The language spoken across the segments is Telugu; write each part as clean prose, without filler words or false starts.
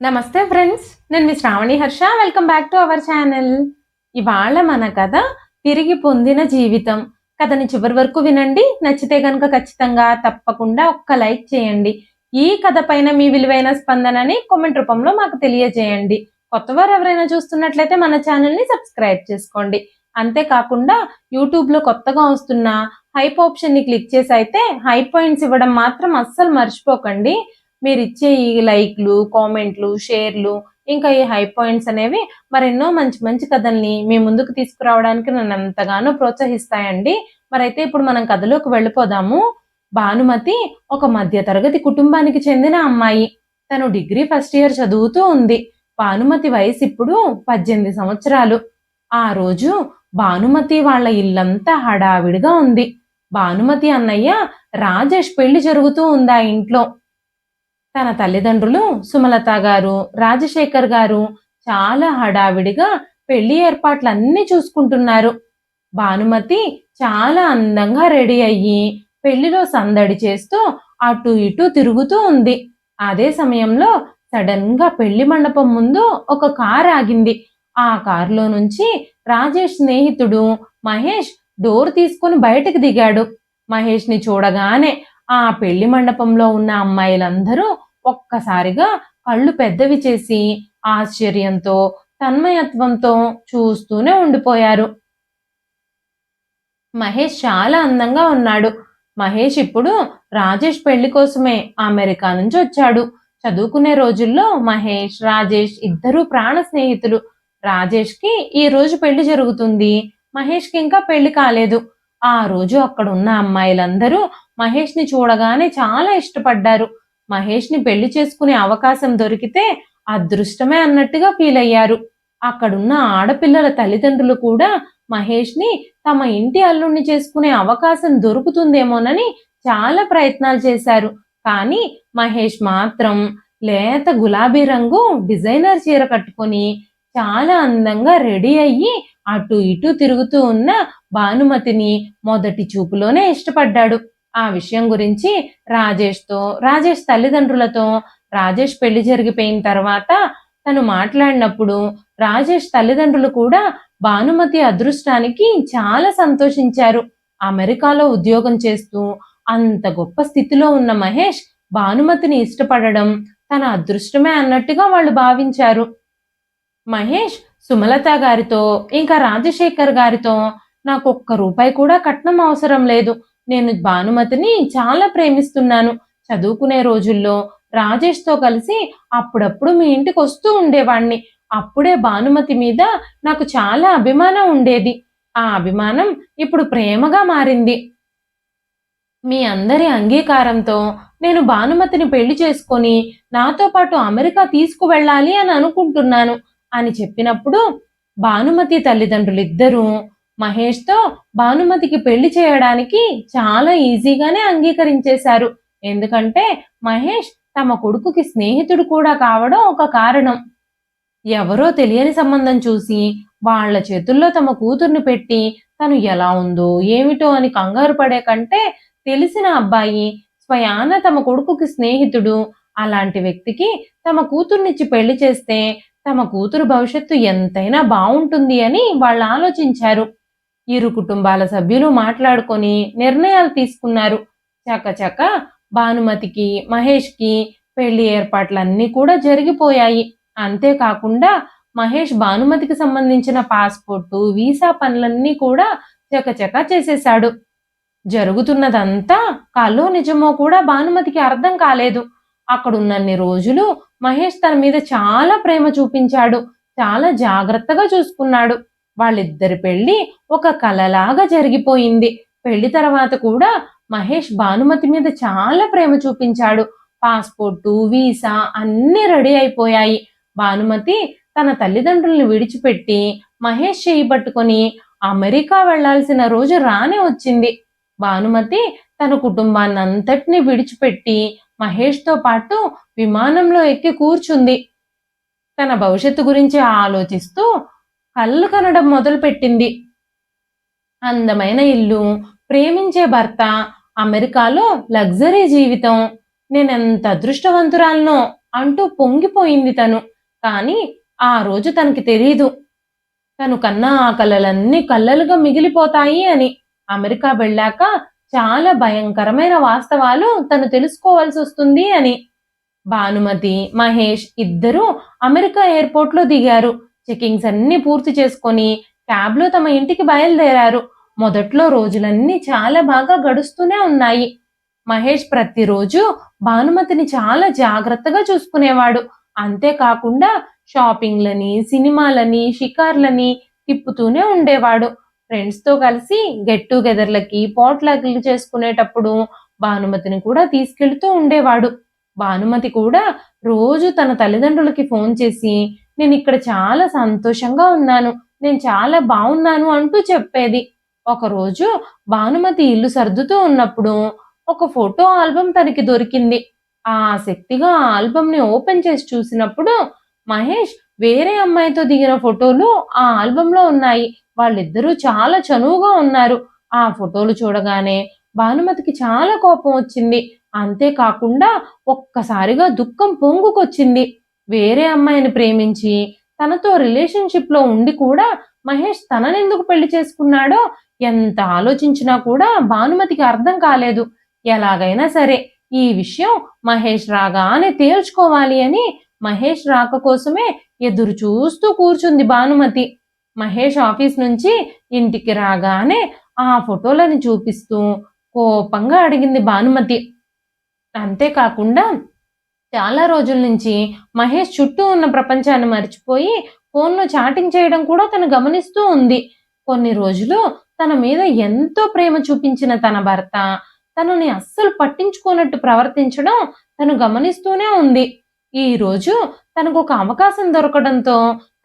నమస్తే ఫ్రెండ్స్, నేను మీ Sravani Harsha. Welcome back to our channel. ఇవాళ మన కథ తిరిగి పొందిన జీవితం. కథని చివరి వరకు వినండి. నచ్చితే కనుక ఖచ్చితంగా తప్పకుండా ఒక్క లైక్ చేయండి. ఈ కథ పైన మీ విలువైన స్పందనని కామెంట్ రూపంలో మాకు తెలియజేయండి. కొత్తవారు ఎవరైనా చూస్తున్నట్లయితే మన ఛానల్ని సబ్స్క్రైబ్ చేసుకోండి. అంతేకాకుండా యూట్యూబ్లో కొత్తగా వస్తున్న హైప్ ఆప్షన్ని క్లిక్ చేసి అయితే హై పాయింట్స్ ఇవ్వడం మాత్రం అస్సలు మర్చిపోకండి. మీరిచ్చే ఈ లైక్లు, కామెంట్లు, షేర్లు, ఇంకా ఈ హై పాయింట్స్ అనేవి మరెన్నో మంచి మంచి కథల్ని మీ ముందుకు తీసుకురావడానికి నన్ను ఎంతగానో ప్రోత్సహిస్తాయండి. మరైతే ఇప్పుడు మనం కథలోకి వెళ్ళిపోదాము. భానుమతి ఒక మధ్య తరగతి కుటుంబానికి చెందిన అమ్మాయి. తను డిగ్రీ ఫస్ట్ ఇయర్ చదువుతూ ఉంది. భానుమతి వయసు ఇప్పుడు 18 సంవత్సరాలు. ఆ రోజు భానుమతి వాళ్ళ ఇల్లంతా హడావిడిగా ఉంది. భానుమతి అన్నయ్య రాజేష్ పెళ్లి జరుగుతూ ఉంది ఆ ఇంట్లో. తన తల్లిదండ్రులు సుమలత గారు, రాజశేఖర్ గారు చాలా హడావిడిగా పెళ్లి ఏర్పాట్లన్నీ చూసుకుంటున్నారు. భానుమతి చాలా అందంగా రెడీ అయ్యి పెళ్లిలో సందడి చేస్తూ అటు ఇటు తిరుగుతూ ఉంది. అదే సమయంలో సడన్ గా పెళ్లి మండపం ముందు ఒక కార్ ఆగింది. ఆ కారులో నుంచి రాజేష్ స్నేహితుడు మహేష్ డోర్ తీసుకొని బయటకు దిగాడు. మహేష్ ని చూడగానే ఆ పెళ్లి మండపంలో ఉన్న అమ్మాయిలందరూ ఒక్కసారిగా కళ్ళు పెద్దవి చేసి ఆశ్చర్యంతో, తన్మయత్వంతో చూస్తూనే ఉండిపోయారు. మహేష్ చాలా అందంగా ఉన్నాడు. మహేష్ ఇప్పుడు రాజేష్ పెళ్లి కోసమే అమెరికా నుంచి వచ్చాడు. చదువుకునే రోజుల్లో మహేష్, రాజేష్ ఇద్దరూ ప్రాణ స్నేహితులు. రాజేష్కి ఈ రోజు పెళ్లి జరుగుతుంది. మహేష్కి ఇంకా పెళ్లి కాలేదు. ఆ రోజు అక్కడున్న అమ్మాయిలందరూ మహేష్ని చూడగానే చాలా ఇష్టపడ్డారు. మహేష్ని పెళ్లి చేసుకునే అవకాశం దొరికితే అదృష్టమే అన్నట్టుగా ఫీల్ అయ్యారు. అక్కడున్న ఆడపిల్లల తల్లిదండ్రులు కూడా మహేష్ని తమ ఇంటి అల్లుణ్ణి చేసుకునే అవకాశం దొరుకుతుందేమోనని చాలా ప్రయత్నాలు చేశారు. కానీ మహేష్ మాత్రం లేత గులాబీ రంగు డిజైనర్ చీర కట్టుకొని చాలా అందంగా రెడీ అయ్యి అటు ఇటు తిరుగుతూ ఉన్న భానుమతిని మొదటి చూపులోనే ఇష్టపడ్డాడు. ఆ విషయం గురించి రాజేష్ తల్లిదండ్రులతో రాజేష్ పెళ్లి జరిగిపోయిన తర్వాత తను మాట్లాడినప్పుడు రాజేష్ తల్లిదండ్రులు కూడా భానుమతి అదృష్టానికి చాలా సంతోషించారు. అమెరికాలో ఉద్యోగం చేస్తూ అంత గొప్ప స్థితిలో ఉన్న మహేష్ భానుమతిని ఇష్టపడడం తన అదృష్టమే అన్నట్టుగా వాళ్ళు భావించారు. మహేష్ సుమలత గారితో ఇంకా రాజశేఖర్ గారితో నాకు ఒక్క రూపాయి కూడా కట్నం అవసరం లేదు. నేను భానుమతిని చాలా ప్రేమిస్తున్నాను. చదువుకునే రోజుల్లో రాజేష్తో కలిసి అప్పుడప్పుడు మీ ఇంటికి వస్తూ ఉండేవాణ్ణి. అప్పుడే భానుమతి మీద నాకు చాలా అభిమానం ఉండేది. ఆ అభిమానం ఇప్పుడు ప్రేమగా మారింది. మీ అందరి అంగీకారంతో నేను భానుమతిని పెళ్లి చేసుకొని నాతో పాటు అమెరికా తీసుకువెళ్ళాలి అని అనుకుంటున్నాను అని చెప్పినప్పుడు భానుమతి తల్లిదండ్రులిద్దరూ మహేష్తో భానుమతికి పెళ్లి చేయడానికి చాలా ఈజీగానే అంగీకరించేశారు. ఎందుకంటే మహేష్ తమ కొడుకుకి స్నేహితుడు కూడా కావడం ఒక కారణం. ఎవరో తెలియని సంబంధం చూసి వాళ్ళ చేతుల్లో తమ కూతుర్ని పెట్టి తను ఎలా ఉందో ఏమిటో అని కంగారు పడే కంటే తెలిసిన అబ్బాయి స్వయాన తమ కొడుకుకి స్నేహితుడు అలాంటి వ్యక్తికి తమ కూతుర్నిచ్చి పెళ్లి చేస్తే తమ కూతురు భవిష్యత్తు ఎంతైనా బాగుంటుంది అని వాళ్ళు ఆలోచించారు. ఇరు కుటుంబాల సభ్యులు మాట్లాడుకొని నిర్ణయాలు తీసుకున్నారు. చకచక భానుమతికి మహేష్కి పెళ్లి ఏర్పాట్లన్నీ కూడా జరిగిపోయాయి. అంతేకాకుండా మహేష్ భానుమతికి సంబంధించిన పాస్పోర్టు, వీసా పనులన్నీ కూడా చకచకా చేసేశాడు. జరుగుతున్నదంతా కలో నిజమో కూడా భానుమతికి అర్థం కాలేదు. అక్కడున్నన్ని రోజులు మహేష్ తన మీద చాలా ప్రేమ చూపించాడు. చాలా జాగ్రత్తగా చూసుకున్నాడు. వాళ్ళిద్దరి పెళ్లి ఒక కలలాగా జరిగిపోయింది. పెళ్లి తర్వాత కూడా మహేష్ భానుమతి మీద చాలా ప్రేమ చూపించాడు. పాస్పోర్టు, వీసా అన్నీ రెడీ అయిపోయాయి. భానుమతి తన తల్లిదండ్రుల్ని విడిచిపెట్టి మహేష్ చేయి పట్టుకొని అమెరికా వెళ్లాల్సిన రోజు రానే వచ్చింది. భానుమతి తన కుటుంబాన్నంతటినీ విడిచిపెట్టి మహేష్తో పాటు విమానంలో ఎక్కి కూర్చుంది. తన భవిష్యత్తు గురించి ఆలోచిస్తూ కళ్ళు కనడం మొదలుపెట్టింది. అందమైన ఇల్లు, ప్రేమించే భర్త, అమెరికాలో లగ్జరీ జీవితం. నేనెంత అదృష్టవంతురాలనో అంటూ పొంగిపోయింది తను. కానీ ఆ రోజు తనకి తెలీదు తను కన్న ఆ కలలన్నీ కల్లలుగా మిగిలిపోతాయి అని. అమెరికా వెళ్ళాక చాలా భయంకరమైన వాస్తవాలు తను తెలుసుకోవాల్సొస్తుంది అని. భానుమతి, మహేష్ ఇద్దరూ అమెరికా ఎయిర్‌పోర్ట్‌లో దిగారు. చెకింగ్స్ అన్నీ పూర్తి చేసుకొని క్యాబ్‌లో తమ ఇంటికి బయలుదేరారు. మొదట్లో రోజులన్నీ చాలా బాగా గడుస్తూనే ఉన్నాయి. మహేష్ ప్రతిరోజు భానుమతిని చాలా జాగ్రత్తగా చూసుకునేవాడు. అంతేకాకుండా షాపింగ్‌లని, సినిమాలని, షికార్లని తిప్పుతూనే ఉండేవాడు. ఫ్రెండ్స్‌తో కలిసి గెట్ టుగెదర్‌లకి, పాట్‌లక్‌లు చేసుకునేటప్పుడు భానుమతిని కూడా తీసుకెళ్తూ ఉండేవాడు. భానుమతి కూడా రోజు తన తల్లిదండ్రులకి ఫోన్ చేసి, "నేనిక్కడ చాలా సంతోషంగా ఉన్నాను. నేను చాలా బావున్నాను" అంటూ చెప్పేది. ఒకరోజు భానుమతి ఇల్లు సర్దుతూ ఉన్నప్పుడు ఒక ఫోటో ఆల్బమ్ తనకి దొరికింది. ఆసక్తిగా ఆ ఆల్బమ్‌ని ఓపెన్ చేసి చూసినప్పుడు మహేష్ వేరే అమ్మాయితో దిగిన ఫోటోలు ఆ ఆల్బమ్‌లో ఉన్నాయి. వాళ్ళిద్దరూ చాలా చనువుగా ఉన్నారు. ఆ ఫోటోలు చూడగానే భానుమతికి చాలా కోపం వచ్చింది. అంతేకాకుండా ఒక్కసారిగా దుఃఖం పొంగుకొచ్చింది. వేరే అమ్మాయిని ప్రేమించి తనతో రిలేషన్‌షిప్‌లో ఉండి కూడా మహేష్ తననెందుకు పెళ్లి చేసుకున్నాడో ఎంత ఆలోచించినా కూడా భానుమతికి అర్థం కాలేదు. ఎలాగైనా సరే ఈ విషయం మహేష్ రాగానే తేల్చుకోవాలి అని మహేష్ రాక కోసమే ఎదురు చూస్తూ కూర్చుంది భానుమతి. మహేష్ ఆఫీస్ నుంచి ఇంటికి రాగానే ఆ ఫోటోలని చూపిస్తూ కోపంగా అడిగింది భానుమతి. అంతేకాకుండా చాలా రోజుల నుంచి మహేష్ చుట్టూ ఉన్న ప్రపంచాన్ని మర్చిపోయి ఫోన్‌లో చాటింగ్ చేయడం కూడా తను గమనిస్తూ ఉంది. కొన్ని రోజులు తన మీద ఎంతో ప్రేమ చూపించిన తన భర్త, తనని అస్సలు పట్టించుకోనట్టు ప్రవర్తించడం తను గమనిస్తూనే ఉంది. ఈరోజు తనకొక అవకాశం దొరకడంతో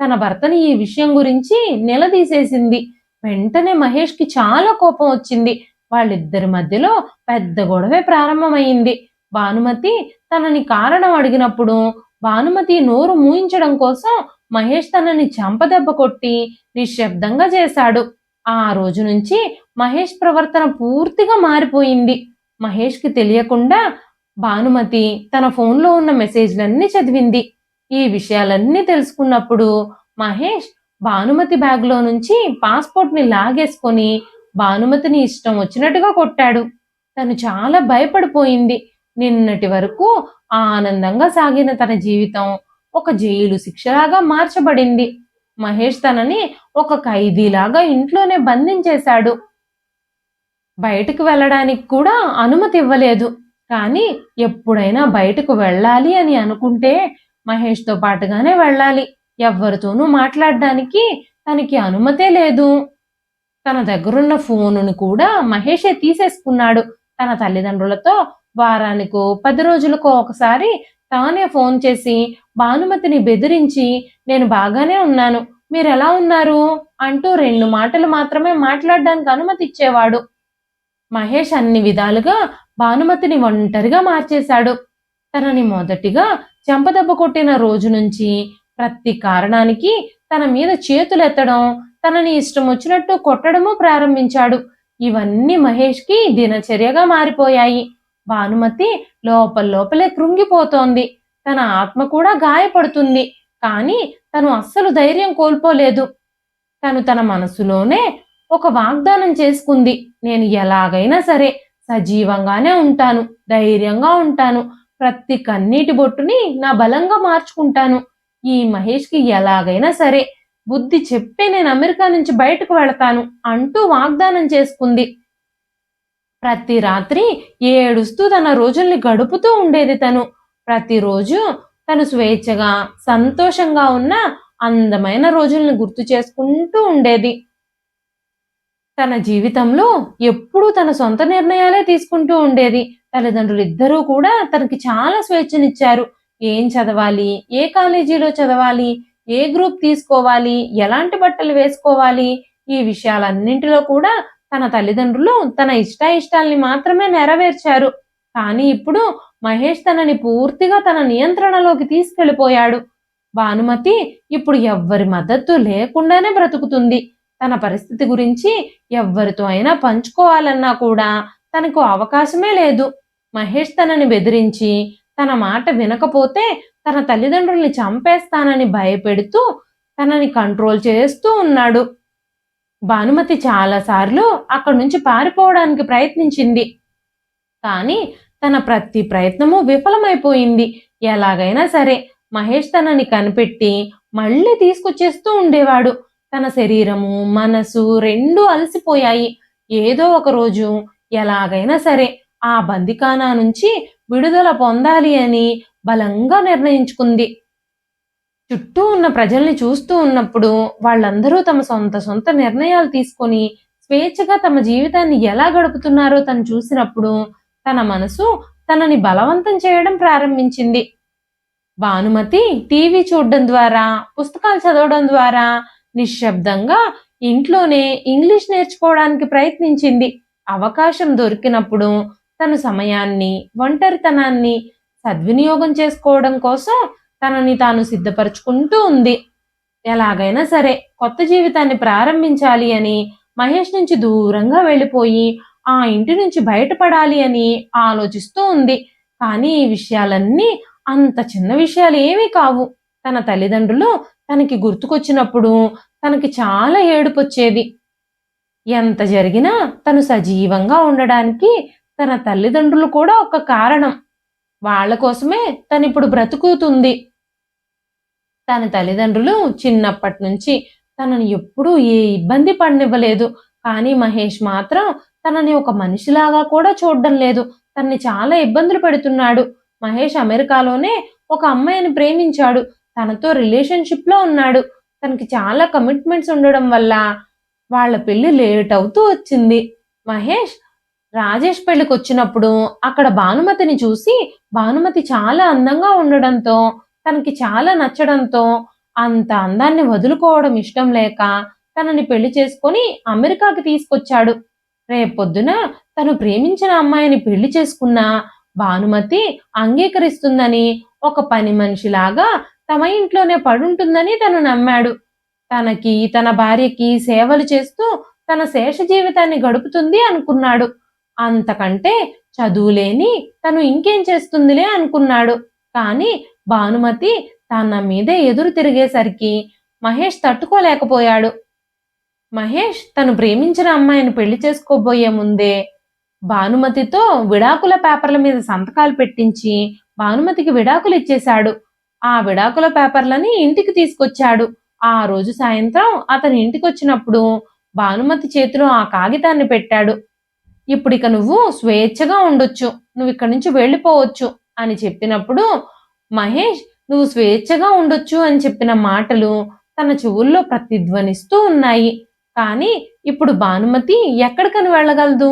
తన భర్తని ఈ విషయం గురించి నిలదీసేసింది. వెంటనే మహేష్‌కి చాలా కోపం వచ్చింది. వాళ్ళిద్దరి మధ్యలో పెద్ద గొడవే ప్రారంభమయింది. భానుమతి తనని కారణం అడిగినప్పుడు భానుమతి నోరు మూయించడం కోసం మహేష్ తనని చెంపదెబ్బ కొట్టి నిశ్శబ్దంగా చేశాడు. ఆ రోజు నుంచి మహేష్ ప్రవర్తన పూర్తిగా మారిపోయింది. మహేష్‌కి తెలియకుండా భానుమతి తన ఫోన్‌లో ఉన్న మెసేజ్‌లన్నీ చదివింది. ఈ విషయాలన్నీ తెలుసుకున్నప్పుడు మహేష్ భానుమతి బ్యాగ్‌లో నుంచి పాస్‌పోర్ట్‌ని లాగేసుకొని భానుమతిని ఇష్టం వచ్చినట్టుగా కొట్టాడు. తను చాలా భయపడిపోయింది. నిన్నటి వరకు ఆనందంగా సాగిన తన జీవితం ఒక జైలు శిక్షలాగా మార్చబడింది. మహేష్ తనని ఒక ఖైదీలాగా ఇంట్లోనే బంధించేశాడు. బయటకు వెళ్ళడానికి కూడా అనుమతి ఇవ్వలేదు. కానీ ఎప్పుడైనా బయటకు వెళ్ళాలి అని అనుకుంటే మహేష్‌తో పాటుగానే వెళ్ళాలి. ఎవ్వరితోనూ మాట్లాడడానికి తనకి అనుమతే లేదు. తన దగ్గరున్న ఫోనుని కూడా మహేషే తీసేసుకున్నాడు. తన తల్లిదండ్రులతో వారానికో, 10 రోజులకో ఒకసారి తానే ఫోన్ చేసి భానుమతిని బెదిరించి, "నేను బాగానే ఉన్నాను. మీరెలా ఉన్నారు?" అంటూ 2 మాటలు మాత్రమే మాట్లాడడానికి అనుమతిచ్చేవాడు. మహేష్ అన్ని విధాలుగా భానుమతిని ఒంటరిగా మార్చేశాడు. తనని మొదటిగా చెంపదెబ్బ కొట్టిన రోజు నుంచి ప్రతి కారణానికి తన మీద చేతులెత్తడం, తనని ఇష్టం వచ్చినట్టు కొట్టడము ప్రారంభించాడు. ఇవన్నీ మహేష్‌కి దినచర్యగా మారిపోయాయి. భానుమతి లోపలే కృంగిపోతోంది. తన ఆత్మ కూడా గాయపడుతుంది. కానీ తను అస్సలు ధైర్యం కోల్పోలేదు. తను తన మనసులోనే ఒక వాగ్దానం చేసుకుంది. నేను ఎలాగైనా సరే సజీవంగానే ఉంటాను. ధైర్యంగా ఉంటాను. ప్రతి కన్నీటి బొట్టుని నా బలంగా మార్చుకుంటాను. ఈ మహేష్‌కి ఎలాగైనా సరే బుద్ధి చెప్పే నేను అమెరికా నుంచి బయటకు వెళతాను అంటూ వాగ్దానం చేసుకుంది. ప్రతి రాత్రి ఏడుస్తూ తన రోజుల్ని గడుపుతూ ఉండేది తను. ప్రతిరోజు తను స్వేచ్ఛగా, సంతోషంగా ఉన్న అందమైన రోజుల్ని గుర్తు చేసుకుంటూ ఉండేది. తన జీవితంలో ఎప్పుడూ తన సొంత నిర్ణయాలే తీసుకుంటూ ఉండేది. తల్లిదండ్రులిద్దరూ కూడా తనకి చాలా స్వేచ్ఛనిచ్చారు. ఏం చదవాలి? ఏ కాలేజీలో చదవాలి? ఏ గ్రూప్ తీసుకోవాలి? ఎలాంటి బట్టలు వేసుకోవాలి? ఈ విషయాలన్నింటిలో కూడా తన తల్లిదండ్రులు తన ఇష్టాయిష్టాల్ని మాత్రమే నెరవేర్చారు. కానీ ఇప్పుడు మహేష్ తనని పూర్తిగా తన నియంత్రణలోకి తీసుకెళ్ళిపోయాడు. భానుమతి ఇప్పుడు ఎవ్వరి మద్దతు లేకుండానే బ్రతుకుతుంది. తన పరిస్థితి గురించి ఎవ్వరితో అయినా పంచుకోవాలన్నా కూడా తనకు అవకాశమే లేదు. మహేష్ తనని బెదిరించి తన మాట వినకపోతే తన తల్లిదండ్రుల్ని చంపేస్తానని భయపెడుతూ తనని కంట్రోల్ చేస్తూ ఉన్నాడు. భానుమతి చాలాసార్లు అక్కడి నుంచి పారిపోవడానికి ప్రయత్నించింది. కానీ తన ప్రతి ప్రయత్నము విఫలమైపోయింది. ఎలాగైనా సరే మహేష్ తనని కనిపెట్టి మళ్ళీ తీసుకొచ్చేస్తూ ఉండేవాడు. తన శరీరము, మనసు రెండూ అలసిపోయాయి. ఏదో ఒక రోజు ఎలాగైనా సరే ఆ బందిఖానా నుంచి విడుదల పొందాలి అని బలంగా నిర్ణయించుకుంది. చుట్టూ ఉన్న ప్రజల్ని చూస్తూ ఉన్నప్పుడు వాళ్ళందరూ తమ సొంత నిర్ణయాలు తీసుకొని స్వేచ్ఛగా తమ జీవితాన్ని ఎలా గడుపుతున్నారో తను చూసినప్పుడు తన మనసు తనని బలవంతం చేయడం ప్రారంభించింది. భానుమతి టీవీ చూడడం ద్వారా, పుస్తకాలు చదవడం ద్వారా నిశ్శబ్దంగా ఇంట్లోనే ఇంగ్లీష్ నేర్చుకోవడానికి ప్రయత్నించింది. అవకాశం దొరికినప్పుడు తను సమయాన్ని, ఒంటరితనాన్ని సద్వినియోగం చేసుకోవడం కోసం తనని తాను సిద్ధపరచుకుంటూ ఉంది. ఎలాగైనా సరే కొత్త జీవితాన్ని ప్రారంభించాలి అని మహేష్ నుంచి దూరంగా వెళ్ళిపోయి ఆ ఇంటి నుంచి బయటపడాలి అని ఆలోచిస్తూ ఉంది. కానీ ఈ విషయాలన్నీ అంత చిన్న విషయాలు ఏమీ కావు. తన తల్లిదండ్రులు తనకి గుర్తుకొచ్చినప్పుడు తనకి చాలా ఏడుపొచ్చేది. ఎంత జరిగినా తను సజీవంగా ఉండడానికి తన తల్లిదండ్రులు కూడా ఒక కారణం. వాళ్ళ కోసమే తనిప్పుడు బ్రతుకుతుంది. తన తల్లిదండ్రులు చిన్నప్పటి నుంచి తనని ఎప్పుడూ ఏ ఇబ్బంది పడనివ్వలేదు. కానీ మహేష్ మాత్రం తనని ఒక మనిషిలాగా కూడా చూడడం లేదు. తనని చాలా ఇబ్బందులు పెడుతున్నాడు. మహేష్ అమెరికాలోనే ఒక అమ్మాయిని ప్రేమించాడు. తనతో రిలేషన్షిప్లో ఉన్నాడు. తనకి చాలా కమిట్మెంట్స్ ఉండడం వల్ల వాళ్ళ పెళ్లి లేట్ అవుతూ వచ్చింది. మహేష్ రాజేష్ పెళ్లికి వచ్చినప్పుడు అక్కడ భానుమతిని చూసి భానుమతి చాలా అందంగా ఉండడంతో తనకి చాలా నచ్చడంతో అంత అందాన్ని వదులుకోవడం ఇష్టం లేక తనని పెళ్లి చేసుకొని అమెరికాకి తీసుకొచ్చాడు. రేపొద్దున తను ప్రేమించిన అమ్మాయిని పెళ్లి చేసుకున్నా భానుమతి అంగీకరిస్తుందని, ఒక పని మనిషిలాగా తమ ఇంట్లోనే పడుంటుందని తను నమ్మాడు. తనకి, తన భార్యకి సేవలు చేస్తూ తన శేష జీవితాన్ని గడుపుతుంది అనుకున్నాడు. అంతకంటే చదువులేని తను ఇంకేం చేస్తుందిలే అనుకున్నాడు. కానీ భానుమతి తన మీదే ఎదురు తిరిగేసరికి మహేష్ తట్టుకోలేకపోయాడు. మహేష్ తను ప్రేమించిన అమ్మాయిని పెళ్లి చేసుకోబోయే ముందే భానుమతితో విడాకుల పేపర్ల మీద సంతకాలు పెట్టించి భానుమతికి విడాకులు ఇచ్చేశాడు. ఆ విడాకుల పేపర్లని ఇంటికి తీసుకొచ్చాడు. ఆ రోజు సాయంత్రం అతని ఇంటికొచ్చినప్పుడు భానుమతి చేతిలో ఆ కాగితాన్ని పెట్టాడు. ఇప్పుడిక నువ్వు స్వేచ్ఛగా ఉండొచ్చు, నువ్వు ఇక్కడి నుంచి వెళ్ళిపోవచ్చు అని చెప్పినప్పుడు మహేష్ నువ్వు స్వేచ్ఛగా ఉండొచ్చు అని చెప్పిన మాటలు తన చెవుల్లో ప్రతిధ్వనిస్తూ ఉన్నాయి. కానీ ఇప్పుడు భానుమతి ఎక్కడికని వెళ్ళగలదు?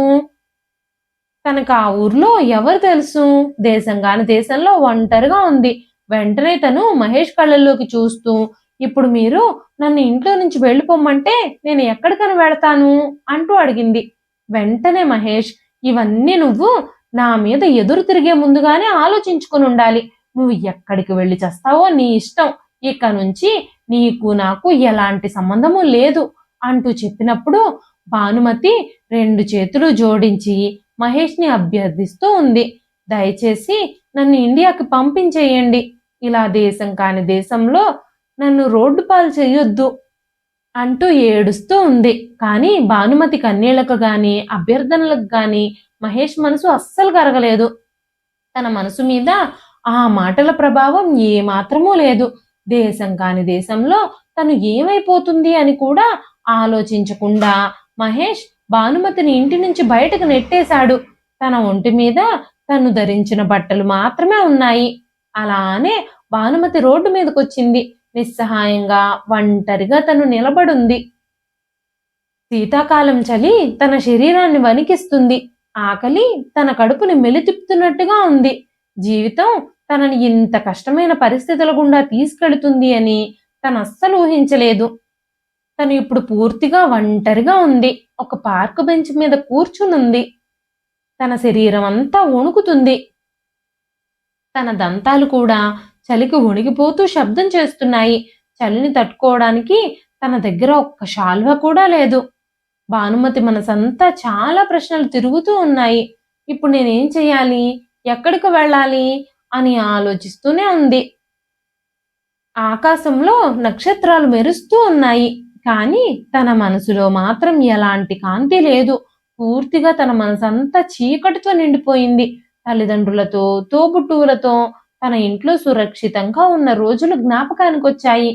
తనకు ఆ ఊర్లో ఎవరు తెలుసు? దేశం కాని దేశంలో ఒంటరిగా ఉంది. వెంటనే తను మహేష్ కళ్ళల్లోకి చూస్తూ, ఇప్పుడు మీరు నన్ను ఇంట్లో నుంచి వెళ్ళిపోమ్మంటే నేను ఎక్కడికని వెళతాను అంటూ అడిగింది. వెంటనే మహేష్, ఇవన్నీ నువ్వు నా మీద ఎదురు తిరిగే ముందుగానే ఆలోచించుకుని ఉండాలి. నువ్వు ఎక్కడికి వెళ్ళి చస్తావో నీ ఇష్టం. ఇక నుంచి నీకు నాకు ఎలాంటి సంబంధము లేదు అంటూ చెప్పినప్పుడు భానుమతి రెండు చేతులు జోడించి మహేష్ని అభ్యర్థిస్తూ ఉంది. దయచేసి నన్ను ఇండియాకి పంపించేయండి. ఇలా దేశం కాని దేశంలో నన్ను రోడ్డు పాలు చేయొద్దు అంటూ ఏడుస్తూ ఉంది. కానీ భానుమతి కన్నీళ్లకు గాని అభ్యర్థనలకు గాని మహేష్ మనసు అస్సలు కరగలేదు. తన మనసు మీద ఆ మాటల ప్రభావం ఏమాత్రమూ లేదు. దేశం కాని దేశంలో తను ఏమైపోతుంది అని కూడా ఆలోచించకుండా మహేష్ భానుమతిని ఇంటి నుంచి బయటకు నెట్టేశాడు. తన ఒంటి మీద తను ధరించిన బట్టలు మాత్రమే ఉన్నాయి. అలానే భానుమతి రోడ్డు మీదకొచ్చింది. నిస్సహాయంగా ఒంటరిగా తను నిలబడుంది. శీతాకాలం చలి తన శరీరాన్ని వణికిస్తుంది. ఆకలి తన కడుపుని మెలితిప్పుతున్నట్టుగా ఉంది. జీవితం తనని ఇంత కష్టమైన పరిస్థితుల గుండా తీసుకెళుతుంది అని తను అస్సలు ఊహించలేదు. తను ఇప్పుడు పూర్తిగా ఒంటరిగా ఉంది. ఒక పార్క్ బెంచ్ మీద కూర్చునుంది. తన శరీరం అంతా వణుకుతుంది. తన దంతాలు కూడా చలికి వణిగిపోతూ శబ్దం చేస్తున్నాయి. చలిని తట్టుకోవడానికి తన దగ్గర ఒక్క శాల్వా కూడా లేదు. భానుమతి మనసంతా చాలా ప్రశ్నలు తిరుగుతూ ఉన్నాయి. ఇప్పుడు నేనేం చెయ్యాలి? ఎక్కడికి వెళ్ళాలి అని ఆలోచిస్తూనే ఉంది. ఆకాశంలో నక్షత్రాలు మెరుస్తూ ఉన్నాయి. కానీ తన మనసులో మాత్రం ఎలాంటి కాంతి లేదు. పూర్తిగా తన మనసంతా చీకటితో నిండిపోయింది. తల్లిదండ్రులతో, తోబుట్టువులతో తన ఇంట్లో సురక్షితంగా ఉన్న రోజులు జ్ఞాపకానికొచ్చాయి.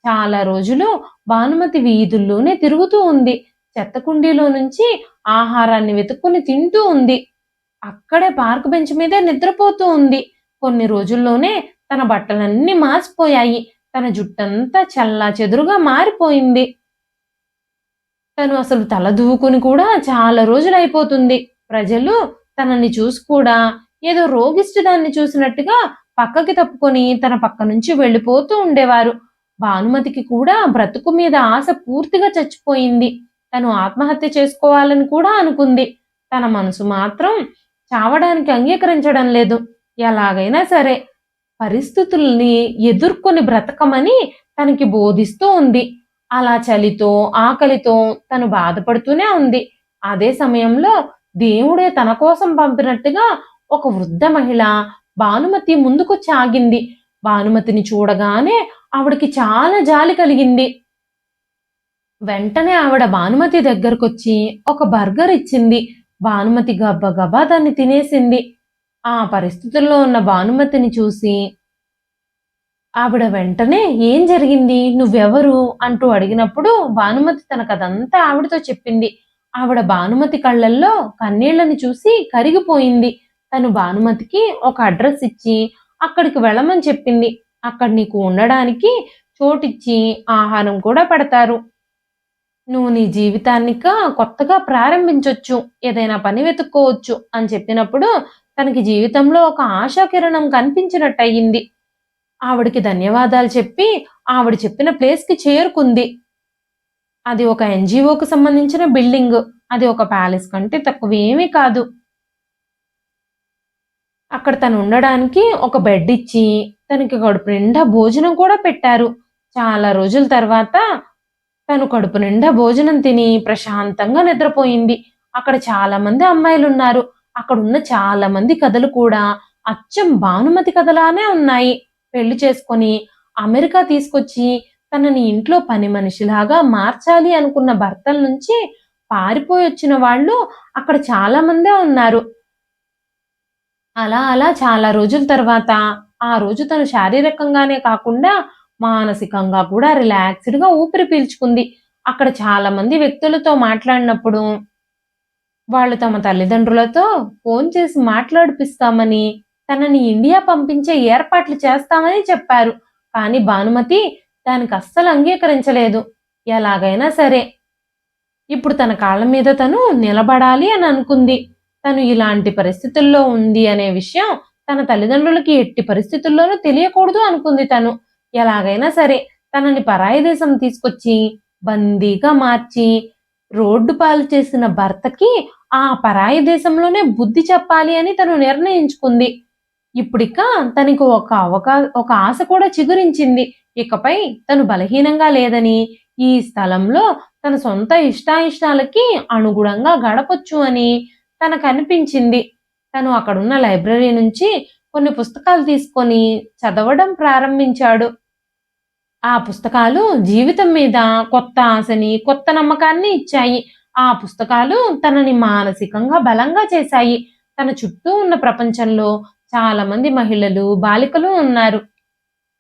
చాలా రోజులు భానుమతి వీధుల్లోనే తిరుగుతూ ఉంది. చెత్త కుండీలో నుంచి ఆహారాన్ని వెతుక్కుని తింటూ ఉంది. అక్కడే పార్క్ బెంచ్ మీదే నిద్రపోతూ ఉంది. కొన్ని రోజుల్లోనే తన బట్టలన్నీ మాసిపోయాయి. తన జుట్టంతా చెల్లాచెదురుగా మారిపోయింది. తను అసలు తల దూకుని కూడా చాలా రోజులైపోతుంది. ప్రజలు తనని చూసి కూడా ఏదో రోగిష్టిదాన్ని చూసినట్టుగా పక్కకి తప్పుకొని తన పక్క నుంచి వెళ్ళిపోతూ ఉండేవారు. భానుమతికి కూడా బ్రతుకు మీద ఆశ పూర్తిగా చచ్చిపోయింది. తను ఆత్మహత్య చేసుకోవాలని కూడా అనుకుంది. తన మనసు మాత్రం చావడానికి అంగీకరించడం లేదు. ఎలాగైనా సరే పరిస్థితుల్ని ఎదుర్కొని బ్రతకమని తనకి బోధిస్తూ ఉంది. అలా చలితో, ఆకలితో తను బాధపడుతూనే ఉంది. అదే సమయంలో దేవుడే తన కోసం పంపినట్టుగా ఒక వృద్ధ మహిళ భానుమతి ముందుకొచ్చి ఆగింది. భానుమతిని చూడగానే ఆవిడకి చాలా జాలి కలిగింది. వెంటనే ఆవిడ భానుమతి దగ్గరకొచ్చి ఒక బర్గర్ ఇచ్చింది. భానుమతి గబగబా దాన్ని తినేసింది. ఆ పరిస్థితుల్లో ఉన్న భానుమతిని చూసి ఆవిడ వెంటనే "ఏం జరిగింది? నువ్వెవరు?" అంటూ అడిగినప్పుడు భానుమతి తనకదంతా ఆవిడతో చెప్పింది. ఆవిడ భానుమతి కళ్ళల్లో కన్నీళ్లని చూసి కరిగిపోయింది. తను భానుమతికి ఒక అడ్రస్ ఇచ్చి అక్కడికి వెళ్ళమని చెప్పింది. అక్కడ నీకు ఉండడానికి చోటిచ్చి ఆహారం కూడా పెడతారు. నువ్వు నీ జీవితాన్నిక కొత్తగా ప్రారంభించొచ్చు. ఏదైనా పని వెతుక్కోవచ్చు అని చెప్పినప్పుడు తనకి జీవితంలో ఒక ఆశాకిరణం కనిపించినట్టయింది. ఆవిడకి ధన్యవాదాలు చెప్పి ఆవిడ చెప్పిన ప్లేస్‌కి చేరుకుంది. అది ఒక ఎన్‌జీఓకి సంబంధించిన బిల్డింగ్. అది ఒక ప్యాలెస్ కంటే తక్కువేమీ కాదు. అక్కడ తను ఉండడానికి ఒక బెడ్ ఇచ్చి, తనకి కడుపు నిండా భోజనం కూడా పెట్టారు. చాలా రోజుల తర్వాత తను కడుపు నిండా భోజనం తిని ప్రశాంతంగా నిద్రపోయింది. అక్కడ చాలా మంది అమ్మాయిలున్నారు. అక్కడున్న చాలా మంది కథలు కూడా అచ్చం భానుమతి కథలానే ఉన్నాయి. పెళ్లి చేసుకొని అమెరికా తీసుకొచ్చి తనని ఇంట్లో పని మనిషిలాగా మార్చాలి అనుకున్న భర్తల నుంచి పారిపోయొచ్చిన వాళ్ళు అక్కడ చాలా మందే ఉన్నారు. అలా అలా చాలా రోజుల తర్వాత ఆ రోజు తను శారీరకంగానే కాకుండా మానసికంగా కూడా రిలాక్స్‌డ్‌గా ఊపిరి పీల్చుకుంది. అక్కడ చాలా మంది వ్యక్తులతో మాట్లాడినప్పుడు వాళ్ళు తమ తల్లిదండ్రులతో ఫోన్ చేసి మాట్లాడిపిస్తామని, తనని ఇండియా పంపించే ఏర్పాట్లు చేస్తామని చెప్పారు. కానీ భానుమతి దానికి అస్సలు అంగీకరించలేదు. ఎలాగైనా సరే ఇప్పుడు తన కాళ్ళ మీద తను నిలబడాలి అని అనుకుంది. తను ఇలాంటి పరిస్థితుల్లో ఉంది అనే విషయం తన తల్లిదండ్రులకి ఎట్టి పరిస్థితుల్లోనూ తెలియకూడదు అనుకుంది తను. ఎలాగైనా సరే తనని పరాయి దేశం తీసుకొచ్చి బందీగా మార్చి రోడ్డు పాలు చేసిన భర్తకి ఆ పరాయి దేశంలోనే బుద్ధి చెప్పాలి అని తను నిర్ణయించుకుంది. ఇప్పుడిక తనకు ఒక ఆశ కూడా చిగురించింది. ఇకపై తను బలహీనంగా లేదని, ఈ స్థలంలో తన సొంత ఇష్టాయిష్టాలకి అనుగుణంగా గడపొచ్చు అని తనకనిపించింది. తను అక్కడున్న లైబ్రరీ నుంచి కొన్ని పుస్తకాలు తీసుకొని చదవడం ప్రారంభించాడు. ఆ పుస్తకాలు జీవితం మీద కొత్త ఆశని, కొత్త నమ్మకాన్ని ఇచ్చాయి. ఆ పుస్తకాలు తనని మానసికంగా బలంగా చేశాయి. తన చుట్టూ ఉన్న ప్రపంచంలో చాలా మంది మహిళలు, బాలికలు ఉన్నారు.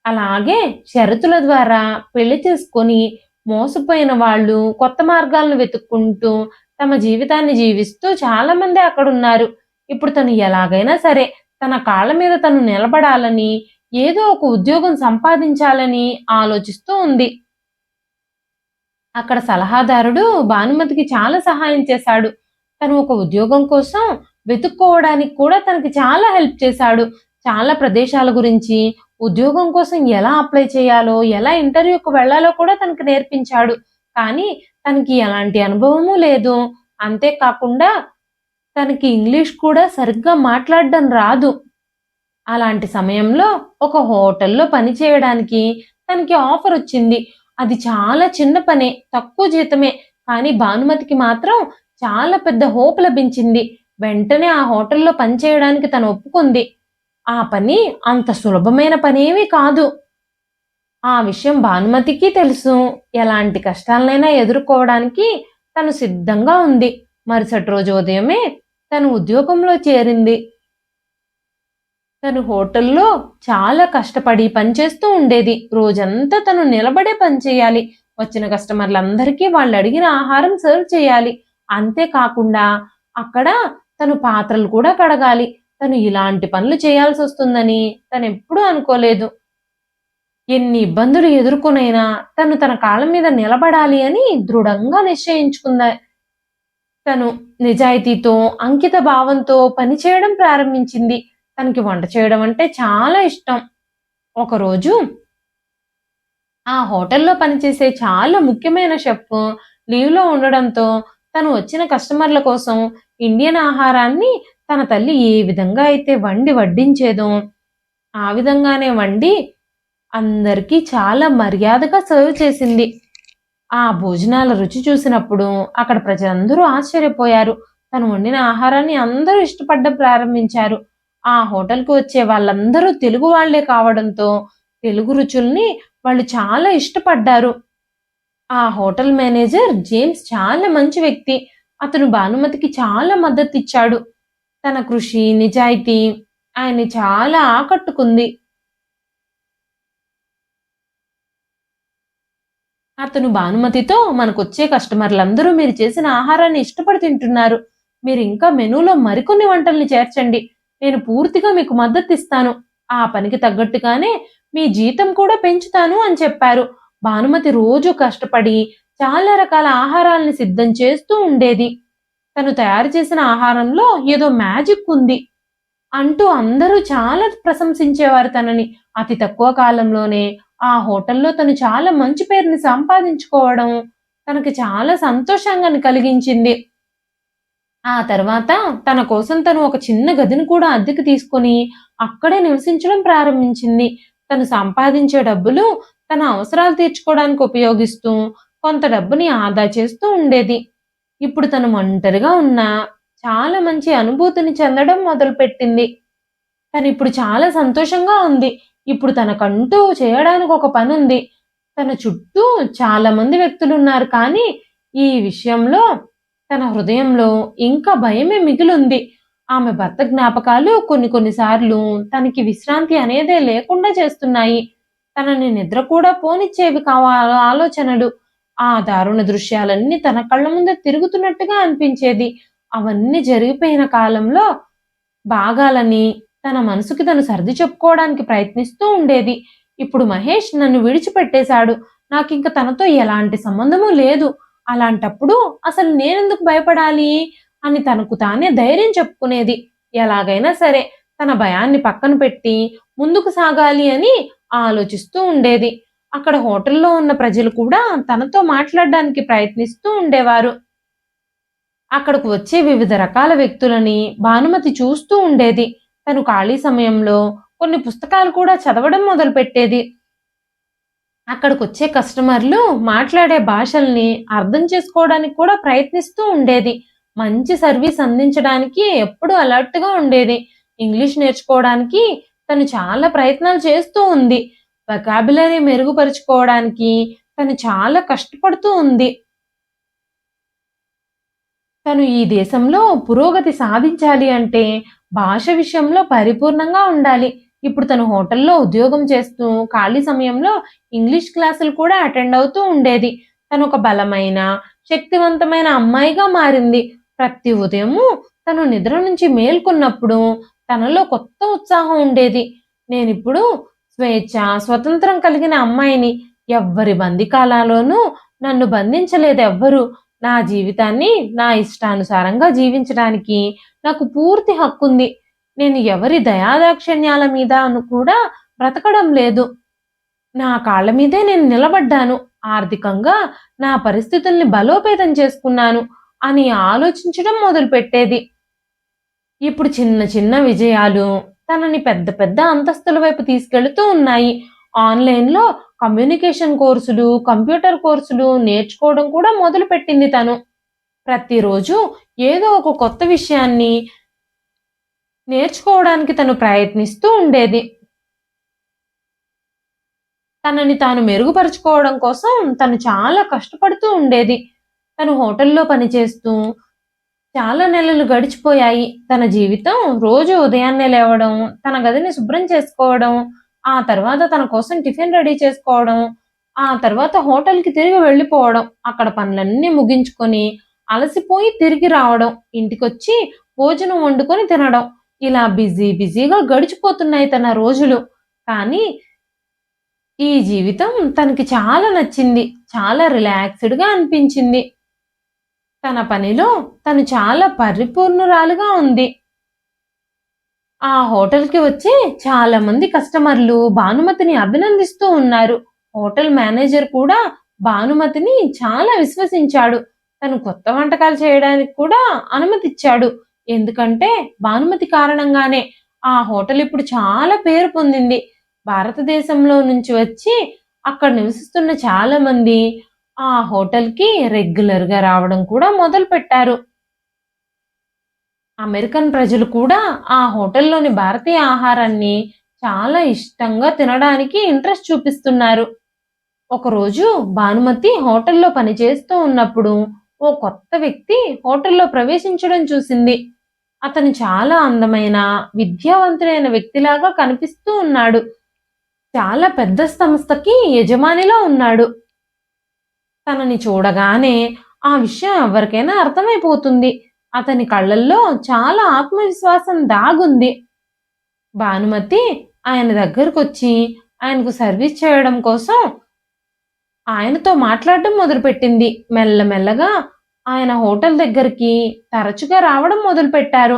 అలాగే షరతుల ద్వారా పెళ్లి చేసుకొని మోసపోయిన వాళ్ళు కొత్త మార్గాలను వెతుక్కుంటూ తమ జీవితాన్ని జీవిస్తూ చాలా మంది అక్కడున్నారు. ఇప్పుడు తను ఎలాగైనా సరే తన కాళ్ళ మీద తను నిలబడాలని, ఏదో ఒక ఉద్యోగం సంపాదించాలని ఆలోచిస్తూ ఉంది. అక్కడ సలహాదారుడు భానుమతికి చాలా సహాయం చేశాడు. తను ఒక ఉద్యోగం కోసం వెతుక్కోవడానికి కూడా తనకి చాలా హెల్ప్ చేశాడు. చాలా ప్రదేశాల గురించి, ఉద్యోగం కోసం ఎలా అప్లై చేయాలో, ఎలా ఇంటర్వ్యూకి వెళ్ళాలో కూడా తనకి నేర్పించాడు. కానీ తనకి ఎలాంటి అనుభవము లేదు. అంతేకాకుండా తనకి ఇంగ్లీష్ కూడా సరిగ్గా మాట్లాడడం రాదు. అలాంటి సమయంలో ఒక హోటల్‌లో పని చేయడానికి తనకి ఆఫర్ వచ్చింది. అది చాలా చిన్న పనే, తక్కువ జీతమే. కానీ భానుమతికి మాత్రం చాలా పెద్ద హోప్ లభించింది. వెంటనే ఆ హోటల్‌లో పని చేయడానికి తను ఒప్పుకుంది. ఆ పని అంత సులభమైన పనేమీ కాదు. ఆ విషయం భానుమతికి తెలుసు. ఎలాంటి కష్టాలనైనా ఎదుర్కోవడానికి తను సిద్ధంగా ఉంది. మరుసటి రోజు ఉదయమే తను ఉద్యోగంలో చేరింది. తను హోటల్లో చాలా కష్టపడి పనిచేస్తూ ఉండేది. రోజంతా తను నిలబడే పని చేయాలి. వచ్చిన కస్టమర్లందరికీ వాళ్ళడిగిన ఆహారం సర్వ్ చేయాలి. అంతే కాకుండా అక్కడ తను పాత్రలు కూడా కడగాలి. తను ఇలాంటి పనులు చేయాల్సొస్తుందని తనెప్పుడూ అనుకోలేదు. ఎన్ని ఇబ్బందులు ఎదుర్కొనైనా తను తన కాళ్ళ మీద నిలబడాలి అని దృఢంగా నిశ్చయించుకుంది. తను నిజాయితీతో, అంకిత భావంతో పని చేయడం ప్రారంభించింది. తనకి వంట చేయడం అంటే చాలా ఇష్టం. ఒకరోజు ఆ హోటల్‌లో పనిచేసే చాలా ముఖ్యమైన షెఫ్ లీవ్‌లో ఉండడంతో తను వచ్చిన కస్టమర్ల కోసం ఇండియన్ ఆహారాన్ని తన తల్లి ఏ విధంగా అయితే వండి వడ్డించేదో, ఆ విధంగానే వండి అందరికీ చాలా మర్యాదగా సర్వ్ చేసింది. ఆ భోజనాల రుచి చూసినప్పుడు అక్కడ ప్రజలందరూ ఆశ్చర్యపోయారు. తను వండిన ఆహారాన్ని అందరూ ఇష్టపడడం ప్రారంభించారు. ఆ హోటల్‌కి వచ్చే వాళ్ళందరూ తెలుగు వాళ్ళే కావడంతో తెలుగు రుచుల్ని వాళ్ళు చాలా ఇష్టపడ్డారు. ఆ హోటల్ మేనేజర్ జేమ్స్ చాలా మంచి వ్యక్తి. అతను భానుమతికి చాలా మద్దతిచ్చాడు. తన కృషి, నిజాయితీ ఆయన్ని చాలా ఆకట్టుకుంది. అతను భానుమతితో, "మనకొచ్చే కస్టమర్లందరూ మీరు చేసిన ఆహారాన్ని ఇష్టపడి తింటున్నారు. మీరింకా మెనూలో మరికొన్ని వంటల్ని చేర్చండి. నేను పూర్తిగా మీకు మద్దతిస్తాను. ఆ పనికి తగ్గట్టుగానే మీ జీతం కూడా పెంచుతాను" అని చెప్పారు. భానుమతి రోజూ కష్టపడి చాలా రకాల ఆహారాల్ని సిద్ధం చేస్తూ ఉండేది. తను తయారు చేసిన ఆహారంలో ఏదో మ్యాజిక్ ఉంది అంటూ అందరూ చాలా ప్రశంసించేవారు తనని. అతి తక్కువ కాలంలోనే ఆ హోటల్‌లో తను చాలా మంచి పేరుని సంపాదించుకోవడం తనకి చాలా సంతోషంగాని కలిగించింది. ఆ తర్వాత తన కోసం తను ఒక చిన్న గదిని కూడా అద్దెకు తీసుకొని అక్కడే నివసించడం ప్రారంభించింది. తను సంపాదించే డబ్బులు తన అవసరాలు తీర్చుకోవడానికి ఉపయోగిస్తూ కొంత డబ్బుని ఆదా చేస్తూ ఉండేది. ఇప్పుడు తను ఒంటరిగా ఉన్నా చాలా మంచి అనుభూతిని చెందడం మొదలుపెట్టింది. తనిప్పుడు చాలా సంతోషంగా ఉంది. ఇప్పుడు తనకంటూ చేయడానికి ఒక పనుంది. తన చుట్టూ చాలా మంది వ్యక్తులున్నారు కానీ, ఈ విషయంలో తన హృదయంలో ఇంకా భయమే మిగిలుంది. ఆమె భర్త జ్ఞాపకాలు కొన్ని కొన్ని సార్లు తనకి విశ్రాంతి అనేదే లేకుండా చేస్తున్నాయి. తనని నిద్ర కూడా పోనిచ్చేవి కావు ఆ ఆలోచనలు. ఆ దారుణ దృశ్యాలన్నీ తన కళ్ళ ముందే తిరుగుతున్నట్టుగా అనిపించేది. అవన్నీ జరిగిపోయిన కాలంలో భాగాలని తన మనసుకి తను సర్ది చెప్పుకోవడానికి ప్రయత్నిస్తూ ఉండేది. ఇప్పుడు మహేష్ నన్ను విడిచిపెట్టేశాడు. నాకింక తనతో ఎలాంటి సంబంధము లేదు. అలాంటప్పుడు అసలు నేనెందుకు భయపడాలి? అని తనకు తానే ధైర్యం చెప్పుకునేది. ఎలాగైనా సరే తన భయాన్ని పక్కన పెట్టి ముందుకు సాగాలి అని ఆలోచిస్తూ ఉండేది. అక్కడ హోటల్‌లో ఉన్న ప్రజలు కూడా తనతో మాట్లాడడానికి ప్రయత్నిస్తూ ఉండేవారు. అక్కడకు వచ్చే వివిధ రకాల వ్యక్తులని భానుమతి చూస్తూ ఉండేది. తను ఖాళీ సమయంలో కొన్ని పుస్తకాలు కూడా చదవడం మొదలుపెట్టేది. అక్కడికొచ్చే కస్టమర్లు మాట్లాడే భాషల్ని అర్థం చేసుకోవడానికి కూడా ప్రయత్నిస్తూ ఉండేది. మంచి సర్వీస్ అందించడానికి ఎప్పుడూ అలర్ట్‌గా ఉండేది. ఇంగ్లీష్ నేర్చుకోవడానికి తను చాలా ప్రయత్నాలు చేస్తూ ఉంది. వొకాబులరీ మెరుగుపరుచుకోవడానికి తను చాలా కష్టపడుతూ ఉంది. తను ఈ దేశంలో పురోగతి సాధించాలి అంటే భాష విషయంలో పరిపూర్ణంగా ఉండాలి. ఇప్పుడు తను హోటల్‌లో ఉద్యోగం చేస్తూ ఖాళీ సమయంలో ఇంగ్లీష్ క్లాసులు కూడా అటెండ్ అవుతూ ఉండేది. తనొక బలమైన, శక్తివంతమైన అమ్మాయిగా మారింది. ప్రతి ఉదయము తను నిద్ర నుంచి మేల్కొన్నప్పుడు తనలో కొత్త ఉత్సాహం ఉండేది. నేనిప్పుడు స్వేచ్ఛ, స్వతంత్రం కలిగిన అమ్మాయిని. ఎవ్వరి బందికాలలోనూ నన్ను బంధించలేదెవ్వరు. నా జీవితాన్ని నా ఇష్టానుసారంగా జీవించడానికి నాకు పూర్తి హక్కుంది. నేను ఎవరి దయాదాక్షిణ్యాల మీదను కూడా బ్రతకడం లేదు. నా కాళ్ళ మీదే నేను నిలబడ్డాను. ఆర్థికంగా నా పరిస్థితుల్ని బలోపేతం చేసుకున్నాను అని ఆలోచించడం మొదలుపెట్టేది. ఇప్పుడు చిన్న చిన్న విజయాలు తనని పెద్ద పెద్ద అంతస్తుల వైపు తీసుకెళ్తూ ఉన్నాయి. ఆన్‌లైన్‌లో కమ్యూనికేషన్ కోర్సులు, కంప్యూటర్ కోర్సులు నేర్చుకోవడం కూడా మొదలుపెట్టింది తను. ప్రతిరోజు ఏదో ఒక కొత్త విషయాన్ని నేర్చుకోవడానికి తను ప్రయత్నిస్తూ ఉండేది. తనని తాను మెరుగుపరుచుకోవడం కోసం తను చాలా కష్టపడుతూ ఉండేది. తను హోటల్లో పనిచేస్తూ చాలా నెలలు గడిచిపోయాయి. తన జీవితం రోజు ఉదయాన్నే లేవడం, తన గదిని శుభ్రం చేసుకోవడం, ఆ తర్వాత తన కోసం టిఫిన్ రెడీ చేసుకోవడం, ఆ తర్వాత హోటల్‌కి తిరిగి వెళ్ళిపోవడం. అక్కడ పనులన్నీ ముగించుకొని, అలసిపోయి తిరిగి రావడం. ఇంటికొచ్చి భోజనం వండుకొని తినడం. ఇలా బిజీగా గడిచిపోతున్నాయి తన రోజులు. కానీ ఈ జీవితం తనకి చాలా నచ్చింది. చాలా రిలాక్స్‌డ్‌గా అనిపించింది. తన పనిలో తను చాలా పరిపూర్ణురాలుగా ఉంది. ఆ హోటల్‌కి వచ్చే చాలామంది కస్టమర్లు భానుమతిని అభినందిస్తూ ఉన్నారు. హోటల్ మేనేజర్ కూడా భానుమతిని చాలా విశ్వసించాడు. తను కొత్త వంటకాలు చేయడానికి కూడా అనుమతిచ్చాడు. ఎందుకంటే భానుమతి కారణంగానే ఆ హోటల్ ఇప్పుడు చాలా పేరు పొందింది. భారతదేశంలో నుంచి వచ్చి అక్కడ నివసిస్తున్న చాలామంది ఆ హోటల్‌కి రెగ్యులర్‌గా రావడం కూడా మొదలుపెట్టారు. అమెరికన్ ప్రజలు కూడా ఆ హోటల్‌లోని భారతీయ ఆహారాన్ని చాలా ఇష్టంగా తినడానికి ఇంట్రెస్ట్ చూపిస్తున్నారు. ఒకరోజు భానుమతి హోటల్‌లో పనిచేస్తూ ఉన్నప్పుడు ఓ కొత్త వ్యక్తి హోటల్‌లో ప్రవేశించడం చూసింది. అతను చాలా అందమైన, విద్యావంతుడైన వ్యక్తిలాగా కనిపిస్తూ ఉన్నాడు. చాలా పెద్ద సంస్థకి యజమానిలా ఉన్నాడు. తనని చూడగానే ఆ విషయం ఎవరికైనా అర్థమైపోతుంది. అతని కళ్ళల్లో చాలా ఆత్మవిశ్వాసం దాగుంది. భానుమతి ఆయన దగ్గరకొచ్చి ఆయనకు సర్వీస్ చేయడం కోసం ఆయనతో మాట్లాడడం మొదలుపెట్టింది. మెల్లమెల్లగా ఆయన హోటల్ దగ్గరికి తరచుగా రావడం మొదలుపెట్టారు.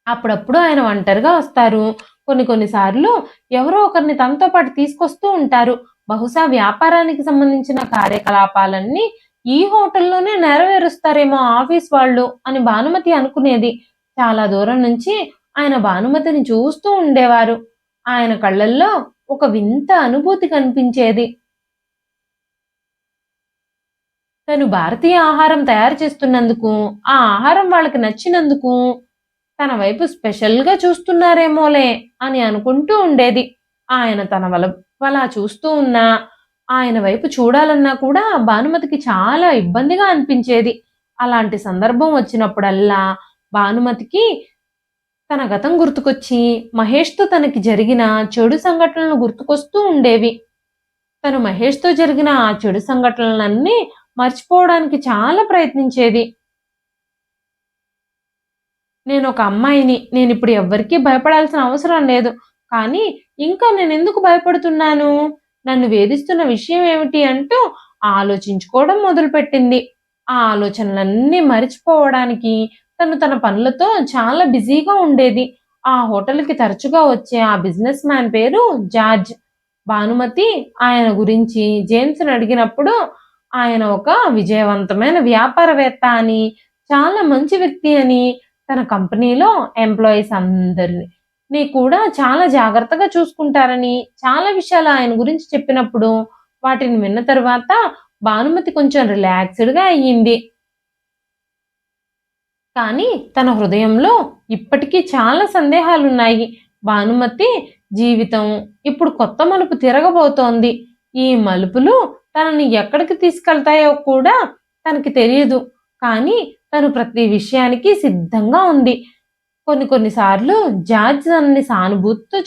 అప్పుడప్పుడు ఆయన ఒంటరిగా వస్తారు. కొన్ని సార్లు ఎవరో ఒకరిని తనతో పాటు తీసుకొస్తూ ఉంటారు. బహుశా వ్యాపారానికి సంబంధించిన కార్యకలాపాలన్నీ ఈ హోటల్‌లోనే నెరవేరుస్తారేమో ఆఫీస్ వాళ్ళు అని భానుమతి అనుకునేది. చాలా దూరం నుంచి ఆయన భానుమతిని చూస్తూ ఉండేవారు. ఆయన కళ్ళల్లో ఒక వింత అనుభూతి కనిపించేది. తను భారతీయ ఆహారం తయారు చేస్తున్నందుకు, ఆ ఆహారం వాళ్ళకి నచ్చినందుకు తన వైపు స్పెషల్‌గా చూస్తున్నారేమోలే అని అనుకుంటూ ఉండేది. ఆయన తన అలా చూస్తూ ఉన్నా, ఆయన వైపు చూడాలన్నా కూడా భానుమతికి చాలా ఇబ్బందిగా అనిపించేది. అలాంటి సందర్భం వచ్చినప్పుడల్లా భానుమతికి తన గతం గుర్తుకొచ్చి, మహేష్‌తో తనకి జరిగిన చెడు సంఘటనలు గుర్తుకొస్తూ ఉండేవి. తను మహేష్‌తో జరిగిన ఆ చెడు సంఘటనలన్నీ మర్చిపోవడానికి చాలా ప్రయత్నించేది. నేనొక అమ్మాయిని. నేనిప్పుడు ఎవ్వరికీ భయపడాల్సిన అవసరం లేదు. కానీ ఇంకా నేనెందుకు భయపడుతున్నాను? నన్ను వేధిస్తున్న విషయం ఏమిటి అంటూ ఆలోచించుకోవడం మొదలుపెట్టింది. ఆ ఆలోచనలన్నీ మరిచిపోవడానికి తను తన పనులతో చాలా బిజీగా ఉండేది. ఆ హోటల్‌కి తరచుగా వచ్చే ఆ బిజినెస్ మ్యాన్ పేరు జార్జ్. భానుమతి ఆయన గురించి జేమ్స్‌ని అడిగినప్పుడు ఆయన ఒక విజయవంతమైన వ్యాపారవేత్త అని, చాలా మంచి వ్యక్తి అని, తన కంపెనీలో ఎంప్లాయీస్ అందరిని కూడా చాలా జాగ్రత్తగా చూసుకుంటారని, చాలా విషయాలు ఆయన గురించి చెప్పినప్పుడు, వాటిని విన్న తరువాత భానుమతి కొంచెం రిలాక్స్‌డ్‌గా అయ్యింది. కానీ తన హృదయంలో ఇప్పటికీ చాలా సందేహాలున్నాయి. భానుమతి జీవితం ఇప్పుడు కొత్త మలుపు తిరగబోతోంది. ఈ మలుపులు తనని ఎక్కడికి తీసుకెళ్తాయో కూడా తనకి తెలియదు. కానీ తను ప్రతి విషయానికి సిద్ధంగా ఉంది. కొన్ని సార్లు జార్జ్ తనని సానుభూతితో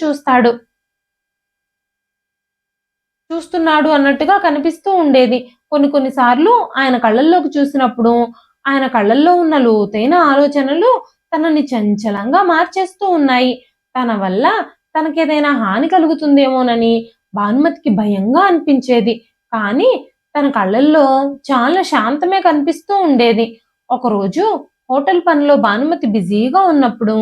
చూస్తున్నాడు అన్నట్టుగా కనిపిస్తూ ఉండేది. కొన్ని సార్లు ఆయన కళ్ళల్లోకి చూసినప్పుడు, ఆయన కళ్ళల్లో ఉన్న లోతైన ఆలోచనలు తనని చంచలంగా మార్చేస్తూ ఉన్నాయి. తన వల్ల తనకేదైనా హాని కలుగుతుందేమోనని భానుమతికి భయంగా అనిపించేది. కానీ తన కళ్ళల్లో చాలా శాంతమే కనిపిస్తూ ఉండేది. ఒకరోజు హోటల్ పనిలో భానుమతి బిజీగా ఉన్నప్పుడు,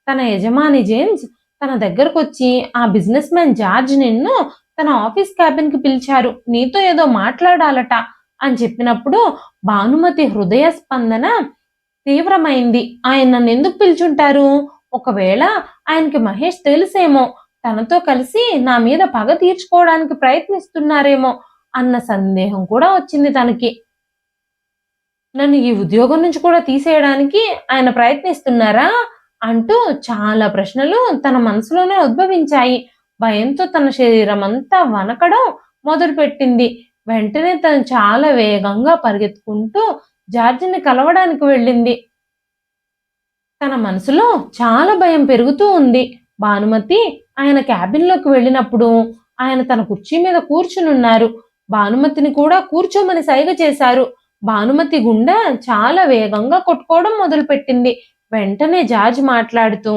తన యజమాని జేమ్స్ తన దగ్గరకొచ్చి, "ఆ బిజినెస్ మ్యాన్ జార్జ్ నిన్ను తన ఆఫీస్ క్యాబిన్‌కి పిలిచారు. నీతో ఏదో మాట్లాడాలట" అని చెప్పినప్పుడు భానుమతి హృదయ స్పందన తీవ్రమైంది. ఆయన నన్నెందుకు పిలిచుంటారు? ఒకవేళ ఆయనకి మహేష్ తెలుసేమో! తనతో కలిసి నా మీద పగ తీర్చుకోవడానికి ప్రయత్నిస్తున్నారేమో అన్న సందేహం కూడా వచ్చింది తనకి. నన్ను ఈ ఉద్యోగం నుంచి కూడా తీసేయడానికి ఆయన ప్రయత్నిస్తున్నారా? అంటూ చాలా ప్రశ్నలు తన మనసులోనే ఉద్భవించాయి. భయంతో తన శరీరం అంతా వణకడం మొదలుపెట్టింది. వెంటనే తను చాలా వేగంగా పరిగెత్తుకుంటూ జార్జిని కలవడానికి వెళ్ళింది. తన మనసులో చాలా భయం పెరుగుతూ ఉంది. భానుమతి ఆయన క్యాబిన్‌లోకి వెళ్ళినప్పుడు ఆయన తన కుర్చీ మీద కూర్చునున్నారు. భానుమతిని కూడా కూర్చోమని సైగ చేశారు. భానుమతి గుండె చాలా వేగంగా కొట్టుకోవడం మొదలుపెట్టింది. వెంటనే జార్జ్ మాట్లాడుతూ,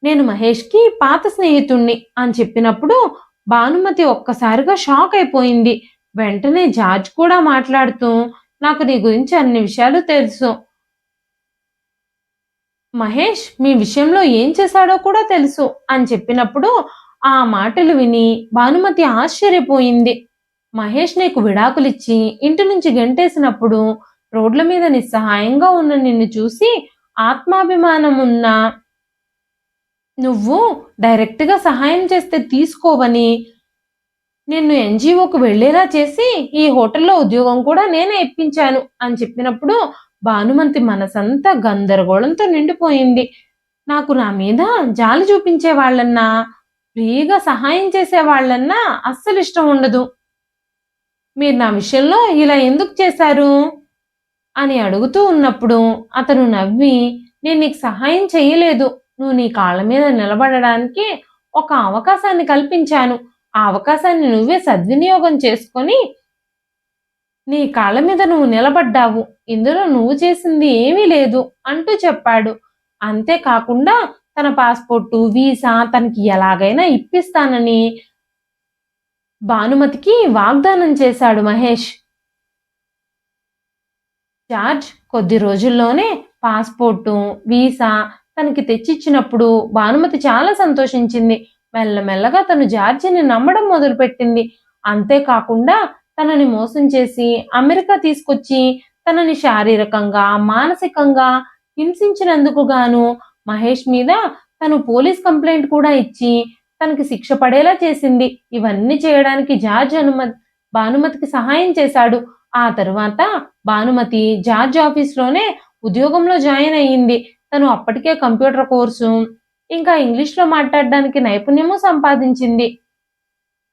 "నేను మహేష్‌కి పాత స్నేహితుణ్ణి" అని చెప్పినప్పుడు భానుమతి ఒక్కసారిగా షాక్ అయిపోయింది. వెంటనే జార్జ్ కూడా మాట్లాడుతూ, "నాకు నీ గురించి అన్ని విషయాలు తెలుసు. మహేష్ మీ విషయంలో ఏం చేశాడో కూడా తెలుసు" అని చెప్పినప్పుడు ఆ మాటలు విని భానుమతి ఆశ్చర్యపోయింది. మహేష్ నీకు విడాకులిచ్చి ఇంటి నుంచి గెంటేసినప్పుడు రోడ్ల మీద నిస్సహాయంగా ఉన్న నిన్ను చూసి ఆత్మాభిమానం ఉన్న నువ్వు డైరెక్ట్‌గా సహాయం చేస్తే తీసుకోవని నిన్ను ఎన్‌జీఓకి వెళ్ళేలా చేసి ఈ హోటల్‌లో ఉద్యోగం కూడా నేనే ఇప్పించాను అని చెప్పినప్పుడు భానుమతి మనసంతా గందరగోళంతో నిండిపోయింది. నాకు నా మీద జాలి చూపించే వాళ్ళన్నా, ఫ్రీగా సహాయం చేసే వాళ్ళన్నా అస్సలిష్టం ఉండదు. మీరు నా విషయంలో ఇలా ఎందుకు చేశారు? అని అడుగుతూ ఉన్నప్పుడు అతను నవ్వి, నేను నీకు సహాయం చెయ్యలేదు. నువ్వు నీ కాళ్ళ మీద నిలబడడానికి ఒక అవకాశాన్ని కల్పించాను. ఆ అవకాశాన్ని నువ్వే సద్వినియోగం చేసుకొని నీ కాళ్ళ మీద నువ్వు నిలబడ్డావు. ఇందులో నువ్వు చేసింది ఏమీ లేదు అంటూ చెప్పాడు. అంతేకాకుండా తన పాస్‌పోర్టు, వీసా తనకి ఎలాగైనా ఇప్పిస్తానని భానుమతికి వాగ్దానం చేశాడు మహేష్. జార్జ్ కొద్ది రోజుల్లోనే పాస్‌పోర్టు, వీసా తనకి తెచ్చిచ్చినప్పుడు భానుమతి చాలా సంతోషించింది. మెల్లమెల్లగా తను జార్జిని నమ్మడం మొదలుపెట్టింది. అంతేకాకుండా తనని మోసం చేసి అమెరికా తీసుకొచ్చి తనని శారీరకంగా, మానసికంగా హింసించినందుకు గాను మహేష్ మీద తను పోలీస్ కంప్లెయింట్ కూడా ఇచ్చి తనకి శిక్ష పడేలా చేసింది. ఇవన్నీ చేయడానికి జార్జ్ భానుమతికి సహాయం చేశాడు. ఆ తరువాత భానుమతి జార్జ్ ఆఫీస్‌లోనే ఉద్యోగంలో జాయిన్ అయ్యింది. తను అప్పటికే కంప్యూటర్ కోర్సు, ఇంకా ఇంగ్లీష్‌లో మాట్లాడడానికి నైపుణ్యము సంపాదించింది.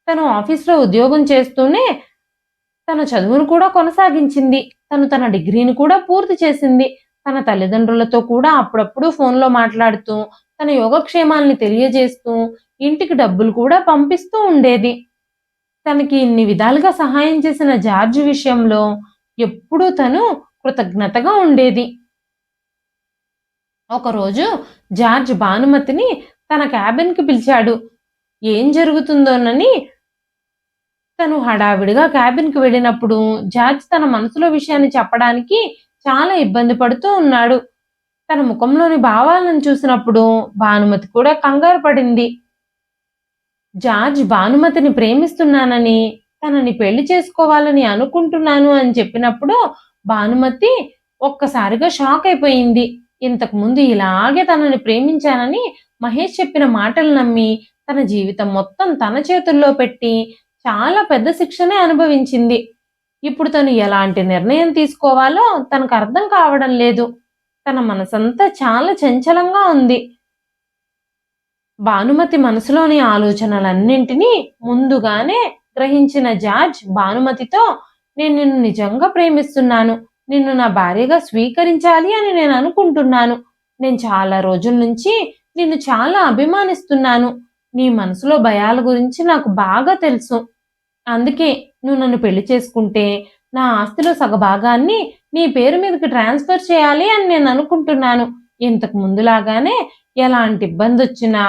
తను ఆఫీస్‌లో ఉద్యోగం చేస్తూనే తన చదువును కూడా కొనసాగించింది. తను తన డిగ్రీని కూడా పూర్తి చేసింది. తన తల్లిదండ్రులతో కూడా అప్పుడప్పుడు ఫోన్‌లో మాట్లాడుతూ, తన యోగక్షేమాల్ని తెలియజేస్తూ, ఇంటికి డబ్బులు కూడా పంపిస్తూ ఉండేది. తనకి ఇన్ని విధాలుగా సహాయం చేసిన జార్జ్ విషయంలో ఎప్పుడూ తను కృతజ్ఞతగా ఉండేది. ఒకరోజు జార్జ్ భానుమతిని తన క్యాబిన్‌కి పిలిచాడు. ఏం జరుగుతుందోనని తను హడావిడిగా క్యాబిన్‌కి వెళ్ళినప్పుడు జార్జ్ తన మనసులో విషయాన్ని చెప్పడానికి చాలా ఇబ్బంది పడుతూ ఉన్నాడు. తన ముఖంలోని భావాలను చూసినప్పుడు భానుమతి కూడా కంగారు పడింది. జార్జ్ భానుమతిని ప్రేమిస్తున్నానని, తనని పెళ్లి చేసుకోవాలని అనుకుంటున్నాను అని చెప్పినప్పుడు భానుమతి ఒక్కసారిగా షాక్ అయిపోయింది. ఇంతకుముందు ఇలాగే తనని ప్రేమించానని మహేష్ చెప్పిన మాటలు నమ్మి తన జీవితం మొత్తం తన చేతుల్లో పెట్టి చాలా పెద్ద శిక్షనే అనుభవించింది. ఇప్పుడు తను ఎలాంటి నిర్ణయం తీసుకోవాలో తనకు అర్థం కావడం లేదు. తన మనసంతా చాలా చంచలంగా ఉంది. భానుమతి మనసులోని ఆలోచనలన్నింటినీ ముందుగానే గ్రహించిన జార్జ్ భానుమతితో, నేను నిన్ను నిజంగా ప్రేమిస్తున్నాను. నిన్ను నా భార్యగా స్వీకరించాలి అని నేను అనుకుంటున్నాను. నేను చాలా రోజుల నుంచి నిన్ను చాలా అభిమానిస్తున్నాను. నీ మనసులో భయాల గురించి నాకు బాగా తెలుసు. అందుకే నువ్వు నన్ను పెళ్లి చేసుకుంటే నా ఆస్తిలో సగభాగాన్ని నీ పేరు మీదకి ట్రాన్స్‌ఫర్ చేయాలి అని నేను అనుకుంటున్నాను. ఇంతకు ముందులాగానే ఎలాంటి ఇబ్బందొచ్చినా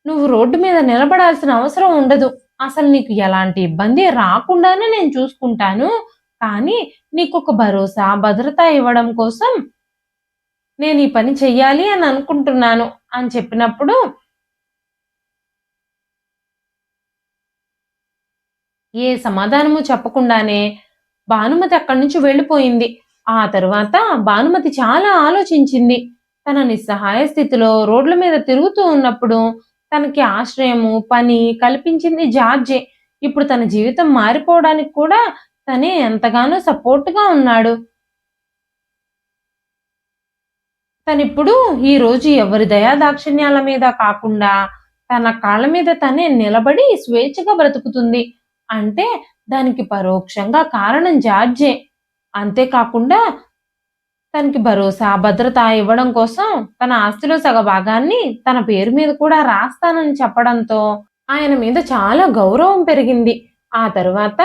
నువ్వు రోడ్డు మీద నిలబడాల్సిన అవసరం ఉండదు. అసలు నీకు ఎలాంటి ఇబ్బంది రాకుండానే నేను చూసుకుంటాను. కానీ నీకొక భరోసా, భద్రత ఇవ్వడం కోసం నేను ఈ పని చెయ్యాలి అని అనుకుంటున్నాను అని చెప్పినప్పుడు ఏ సమాధానము చెప్పకుండానే భానుమతి అక్కడి నుంచి వెళ్ళిపోయింది. ఆ తరువాత భానుమతి చాలా ఆలోచించింది. తన నిస్సహాయ స్థితిలో రోడ్ల మీద తిరుగుతూ ఉన్నప్పుడు తనకి ఆశ్రయము, పని కల్పించింది జార్జే. ఇప్పుడు తన జీవితం మారిపోవడానికి కూడా తనే ఎంతగానో సపోర్ట్‌గా ఉన్నాడు. తనిప్పుడు ఈ రోజు ఎవరి దయా దాక్షిణ్యాల మీద కాకుండా తన కాళ్ళ మీద తనే నిలబడి స్వేచ్ఛగా బ్రతుకుతుంది అంటే దానికి పరోక్షంగా కారణం జార్జే. అంతేకాకుండా తనకి భరోసా, భద్రత ఇవ్వడం కోసం తన ఆస్తిలో సగ భాగాన్ని తన పేరు మీద కూడా రాస్తానని చెప్పడంతో ఆయన మీద చాలా గౌరవం పెరిగింది. ఆ తరువాత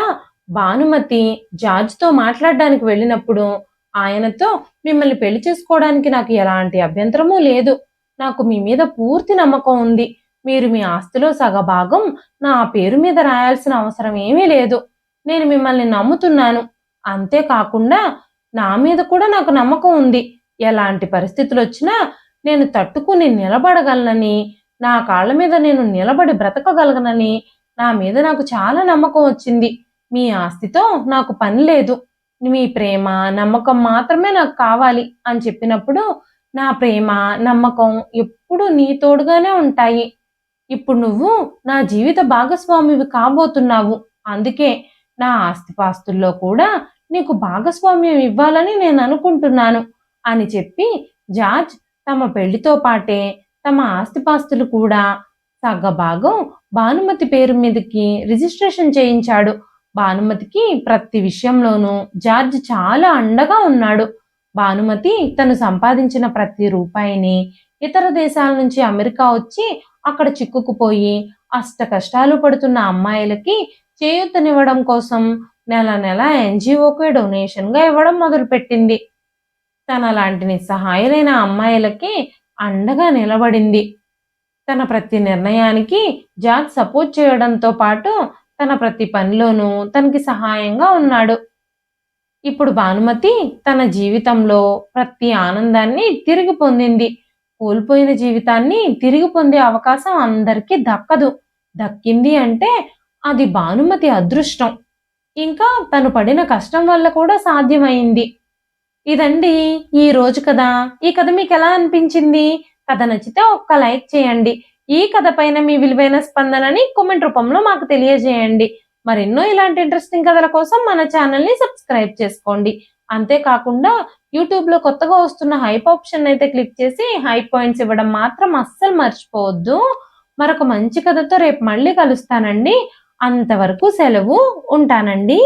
భానుమతి జార్జ్‌తో మాట్లాడడానికి వెళ్ళినప్పుడు ఆయనతో మిమ్మల్ని పెళ్లి చేసుకోవడానికి నాకు ఎలాంటి అభ్యంతరమూ లేదు. నాకు మీ మీద పూర్తి నమ్మకం ఉంది. మీరు మీ ఆస్తిలో సగభాగం నా పేరు మీద రాయాల్సిన అవసరం ఏమీ లేదు. నేను మిమ్మల్ని నమ్ముతున్నాను. అంతేకాకుండా నా మీద కూడా నాకు నమ్మకం ఉంది. ఎలాంటి పరిస్థితులొచ్చినా నేను తట్టుకుని నిలబడగలనని, నా కాళ్ళ మీద నేను నిలబడి బ్రతకగలగనని నా మీద నాకు చాలా నమ్మకం వచ్చింది. మీ ఆస్తితో నాకు పని లేదు. మీ ప్రేమ, నమ్మకం మాత్రమే నాకు కావాలి అని చెప్పినప్పుడు, నా ప్రేమ, నమ్మకం ఎప్పుడూ నీ తోడుగానే ఉంటాయి. ఇప్పుడు నువ్వు నా జీవిత భాగస్వామివి కాబోతున్నావు. అందుకే నా ఆస్తిపాస్తుల్లో కూడా నీకు భాగస్వామ్యం ఇవ్వాలని నేను అనుకుంటున్నాను అని చెప్పి జార్జ్ తమ పెళ్లితో పాటే తమ ఆస్తిపాస్తులు కూడా సగభాగం భానుమతి పేరు మీదకి రిజిస్ట్రేషన్ చేయించాడు. భానుమతికి ప్రతి విషయంలోనూ జార్జ్ చాలా అండగా ఉన్నాడు. భానుమతి తను సంపాదించిన ప్రతి రూపాయిని ఇతర దేశాల నుంచి అమెరికా వచ్చి అక్కడ చిక్కుకుపోయి అష్ట కష్టాలు పడుతున్న అమ్మాయిలకి చేయూతనివ్వడం కోసం నెల నెల ఎన్‌జీఓకి డొనేషన్‌గా ఇవ్వడం మొదలుపెట్టింది. తనలాంటి నిస్సహాయులైన అమ్మాయిలకి అండగా నిలబడింది. తన ప్రతి నిర్ణయానికి జార్జ్ సపోర్ట్ చేయడంతో పాటు తన ప్రతి పనిలోనూ తనకి సహాయంగా ఉన్నాడు. ఇప్పుడు భానుమతి తన జీవితంలో ప్రతి ఆనందాన్ని తిరిగి పొందింది. కోల్పోయిన జీవితాన్ని తిరిగి పొందే అవకాశం అందరికీ దక్కదు. దక్కింది అంటే అది భానుమతి అదృష్టం. ఇంకా తను పడిన కష్టం వల్ల కూడా సాధ్యమైంది. ఇదండి ఈ రోజు కథ. ఈ కథ మీకెలా అనిపించింది? కథ నచ్చితే ఒక్క లైక్ చేయండి. ఈ కథ పైన మీ విలువైన స్పందనని కామెంట్ రూపంలో మాకు తెలియజేయండి. మరెన్నో ఇలాంటి ఇంట్రెస్టింగ్ కథల కోసం మన ఛానల్‌ని సబ్స్క్రైబ్ చేసుకోండి. అంతేకాకుండా యూట్యూబ్‌లో కొత్తగా వస్తున్న హైప్ ఆప్షన్ అయితే క్లిక్ చేసి హైప్ పాయింట్స్ ఇవ్వడం మాత్రం అస్సలు మర్చిపోవద్దు. మరొక మంచి కథతో రేపు మళ్ళీ కలుస్తానండి. అంతవరకు సెలవు. ఉంటానండి.